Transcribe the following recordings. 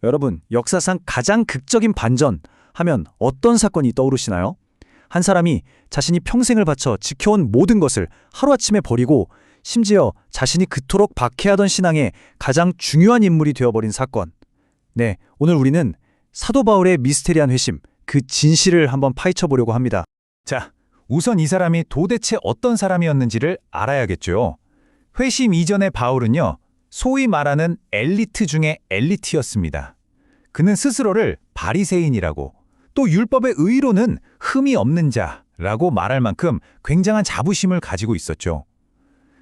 여러분, 역사상 가장 극적인 반전 하면 어떤 사건이 떠오르시나요? 한 사람이 자신이 평생을 바쳐 지켜온 모든 것을 하루아침에 버리고 심지어 자신이 그토록 박해하던 신앙의 가장 중요한 인물이 되어버린 사건. 네, 오늘 우리는 사도 바울의 미스테리한 회심, 그 진실을 한번 파헤쳐보려고 합니다. 자, 우선 이 사람이 도대체 어떤 사람이었는지를 알아야겠죠. 회심 이전의 바울은요, 소위 말하는 엘리트 중의 엘리트였습니다. 그는 스스로를 바리새인이라고, 또 율법의 의로는 흠이 없는 자라고 말할 만큼 굉장한 자부심을 가지고 있었죠.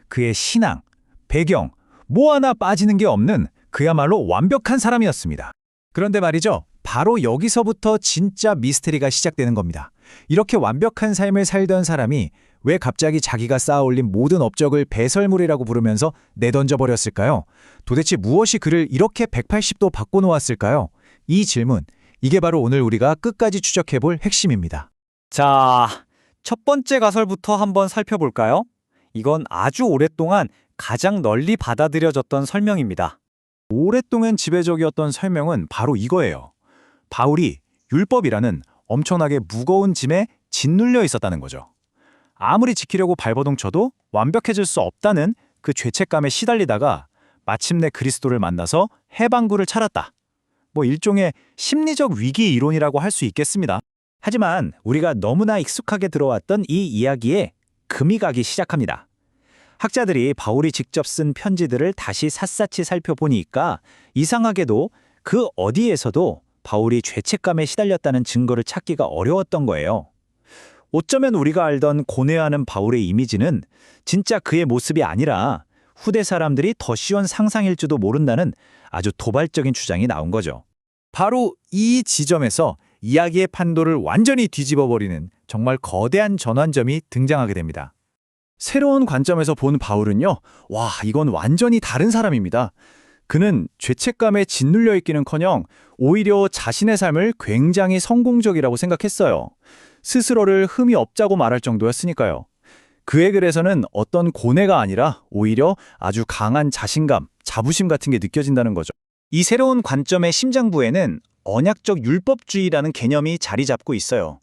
그의 신앙, 배경, 뭐 하나 빠지는 게 없는 그야말로 완벽한 사람이었습니다. 그런데 말이죠, 바로 여기서부터 진짜 미스테리가 시작되는 겁니다. 이렇게 완벽한 삶을 살던 사람이 왜 갑자기 자기가 쌓아올린 모든 업적을 배설물이라고 부르면서 내던져 버렸을까요? 도대체 무엇이 그를 이렇게 180도 바꿔놓았을까요? 이 질문, 이게 바로 오늘 우리가 끝까지 추적해볼 핵심입니다. 자, 첫 번째 가설부터 한번 살펴볼까요? 이건 아주 오랫동안 가장 널리 받아들여졌던 설명입니다. 오랫동안 지배적이었던 설명은 바로 이거예요. 바울이 율법이라는 엄청나게 무거운 짐에 짓눌려 있었다는 거죠. 아무리 지키려고 발버둥 쳐도 완벽해질 수 없다는 그 죄책감에 시달리다가 마침내 그리스도를 만나서 해방구를 찾았다. 뭐 일종의 심리적 위기 이론이라고 할 수 있겠습니다. 하지만 우리가 너무나 익숙하게 들어왔던 이 이야기에 금이 가기 시작합니다. 학자들이 바울이 직접 쓴 편지들을 다시 샅샅이 살펴보니까 이상하게도 그 어디에서도 바울이 죄책감에 시달렸다는 증거를 찾기가 어려웠던 거예요. 어쩌면 우리가 알던 고뇌하는 바울의 이미지는 진짜 그의 모습이 아니라 후대 사람들이 더 쉬운 상상일지도 모른다는 아주 도발적인 주장이 나온 거죠. 바로 이 지점에서 이야기의 판도를 완전히 뒤집어버리는 정말 거대한 전환점이 등장하게 됩니다. 새로운 관점에서 본 바울은요, 와, 이건 완전히 다른 사람입니다. 그는 죄책감에 짓눌려 있기는커녕 오히려 자신의 삶을 굉장히 성공적이라고 생각했어요. 스스로를 흠이 없자고 말할 정도였으니까요. 그의 글에서는 어떤 고뇌가 아니라 오히려 아주 강한 자신감, 자부심 같은 게 느껴진다는 거죠. 이 새로운 관점의 심장부에는 언약적 율법주의라는 개념이 자리 잡고 있어요.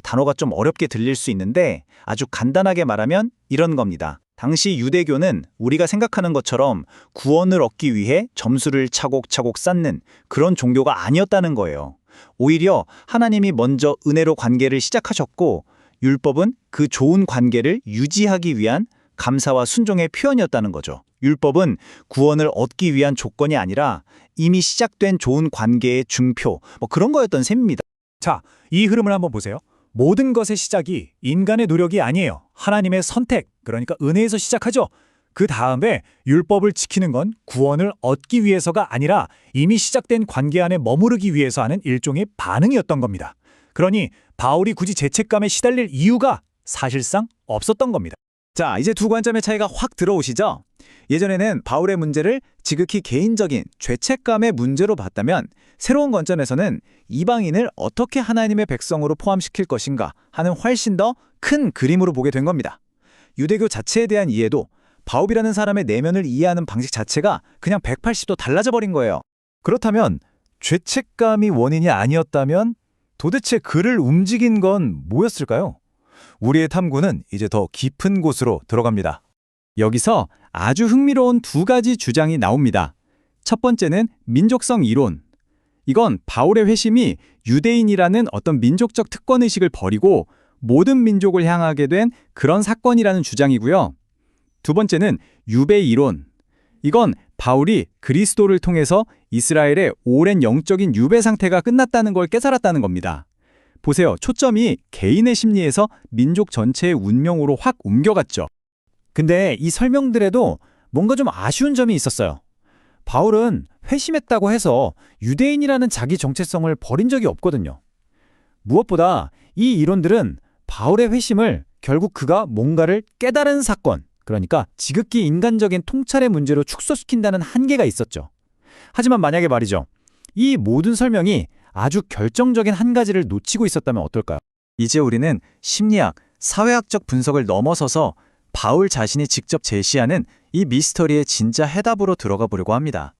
단어가 좀 어렵게 들릴 수 있는데 아주 간단하게 말하면 이런 겁니다. 당시 유대교는 우리가 생각하는 것처럼 구원을 얻기 위해 점수를 차곡차곡 쌓는 그런 종교가 아니었다는 거예요. 오히려 하나님이 먼저 은혜로 관계를 시작하셨고 율법은 그 좋은 관계를 유지하기 위한 감사와 순종의 표현이었다는 거죠. 율법은 구원을 얻기 위한 조건이 아니라 이미 시작된 좋은 관계의 증표, 그런 거였던 셈입니다. 자, 이 흐름을 한번 보세요. 모든 것의 시작이 인간의 노력이 아니에요. 하나님의 선택, 그러니까 은혜에서 시작하죠. 그 다음에 율법을 지키는 건 구원을 얻기 위해서가 아니라 이미 시작된 관계 안에 머무르기 위해서 하는 일종의 반응이었던 겁니다. 그러니 바울이 굳이 죄책감에 시달릴 이유가 사실상 없었던 겁니다. 자, 이제 두 관점의 차이가 확 들어오시죠? 예전에는 바울의 문제를 지극히 개인적인 죄책감의 문제로 봤다면 새로운 관점에서는 이방인을 어떻게 하나님의 백성으로 포함시킬 것인가 하는 훨씬 더 큰 그림으로 보게 된 겁니다. 유대교 자체에 대한 이해도 바울이라는 사람의 내면을 이해하는 방식 자체가 그냥 180도 달라져 버린 거예요. 그렇다면 죄책감이 원인이 아니었다면 도대체 그를 움직인 건 뭐였을까요? 우리의 탐구는 이제 더 깊은 곳으로 들어갑니다. 여기서 아주 흥미로운 두 가지 주장이 나옵니다. 첫 번째는 민족성 이론. 이건 바울의 회심이 유대인이라는 어떤 민족적 특권의식을 버리고 모든 민족을 향하게 된 그런 사건이라는 주장이고요. 두 번째는 유배 이론. 이건 바울이 그리스도를 통해서 이스라엘의 오랜 영적인 유배 상태가 끝났다는 걸 깨달았다는 겁니다. 보세요. 초점이 개인의 심리에서 민족 전체의 운명으로 확 옮겨갔죠. 근데 이 설명들에도 뭔가 좀 아쉬운 점이 있었어요. 바울은 회심했다고 해서 유대인이라는 자기 정체성을 버린 적이 없거든요. 무엇보다 이 이론들은 바울의 회심을 결국 그가 뭔가를 깨달은 사건, 그러니까 지극히 인간적인 통찰의 문제로 축소시킨다는 한계가 있었죠. 하지만 만약에 말이죠, 이 모든 설명이 아주 결정적인 한 가지를 놓치고 있었다면 어떨까요? 이제 우리는 심리학, 사회학적 분석을 넘어서서 바울 자신이 직접 제시하는 이 미스터리의 진짜 해답으로 들어가 보려고 합니다.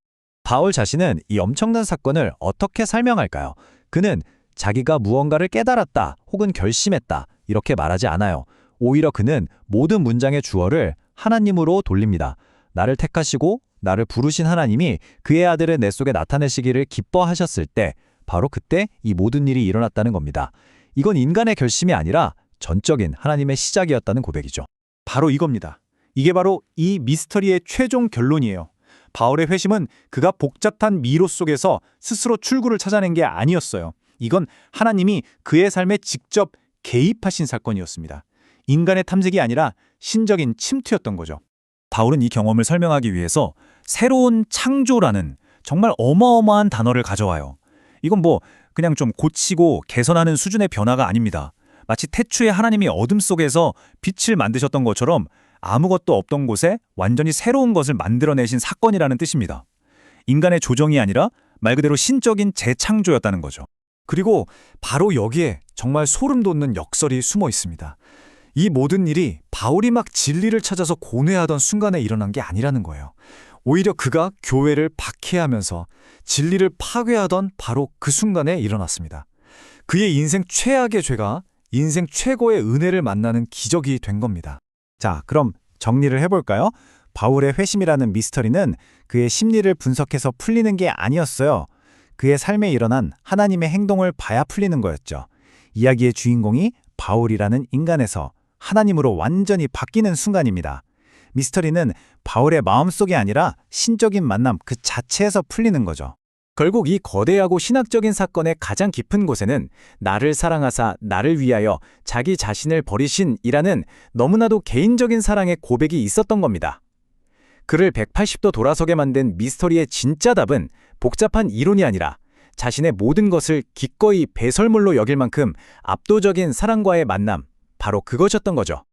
바울 자신은 이 엄청난 사건을 어떻게 설명할까요? 그는 자기가 무언가를 깨달았다 혹은 결심했다 이렇게 말하지 않아요. 오히려 그는 모든 문장의 주어를 하나님으로 돌립니다. 나를 택하시고 나를 부르신 하나님이 그의 아들을 내 속에 나타내시기를 기뻐하셨을 때 바로 그때 이 모든 일이 일어났다는 겁니다. 이건 인간의 결심이 아니라 전적인 하나님의 시작이었다는 고백이죠. 바로 이겁니다. 이게 바로 이 미스터리의 최종 결론이에요. 바울의 회심은 그가 복잡한 미로 속에서 스스로 출구를 찾아낸 게 아니었어요. 이건 하나님이 그의 삶에 직접 개입하신 사건이었습니다. 인간의 탐색이 아니라 신적인 침투였던 거죠. 바울은 이 경험을 설명하기 위해서 새로운 창조라는 정말 어마어마한 단어를 가져와요. 이건 그냥 좀 고치고 개선하는 수준의 변화가 아닙니다. 마치 태초에 하나님이 어둠 속에서 빛을 만드셨던 것처럼 아무것도 없던 곳에 완전히 새로운 것을 만들어내신 사건이라는 뜻입니다. 인간의 조정이 아니라 말 그대로 신적인 재창조였다는 거죠. 그리고 바로 여기에 정말 소름 돋는 역설이 숨어 있습니다. 이 모든 일이 바울이 막 진리를 찾아서 고뇌하던 순간에 일어난 게 아니라는 거예요. 오히려 그가 교회를 박해하면서 진리를 파괴하던 바로 그 순간에 일어났습니다. 그의 인생 최악의 죄가 인생 최고의 은혜를 만나는 기적이 된 겁니다. 자, 그럼 정리를 해볼까요? 바울의 회심이라는 미스터리는 그의 심리를 분석해서 풀리는 게 아니었어요. 그의 삶에 일어난 하나님의 행동을 봐야 풀리는 거였죠. 이야기의 주인공이 바울이라는 인간에서 하나님으로 완전히 바뀌는 순간입니다. 미스터리는 바울의 마음속이 아니라 신적인 만남 그 자체에서 풀리는 거죠. 결국 이 거대하고 신학적인 사건의 가장 깊은 곳에는 나를 사랑하사 나를 위하여 자기 자신을 버리신이라는 너무나도 개인적인 사랑의 고백이 있었던 겁니다. 그를 180도 돌아서게 만든 미스터리의 진짜 답은 복잡한 이론이 아니라 자신의 모든 것을 기꺼이 배설물로 여길 만큼 압도적인 사랑과의 만남, 바로 그것이었던 거죠.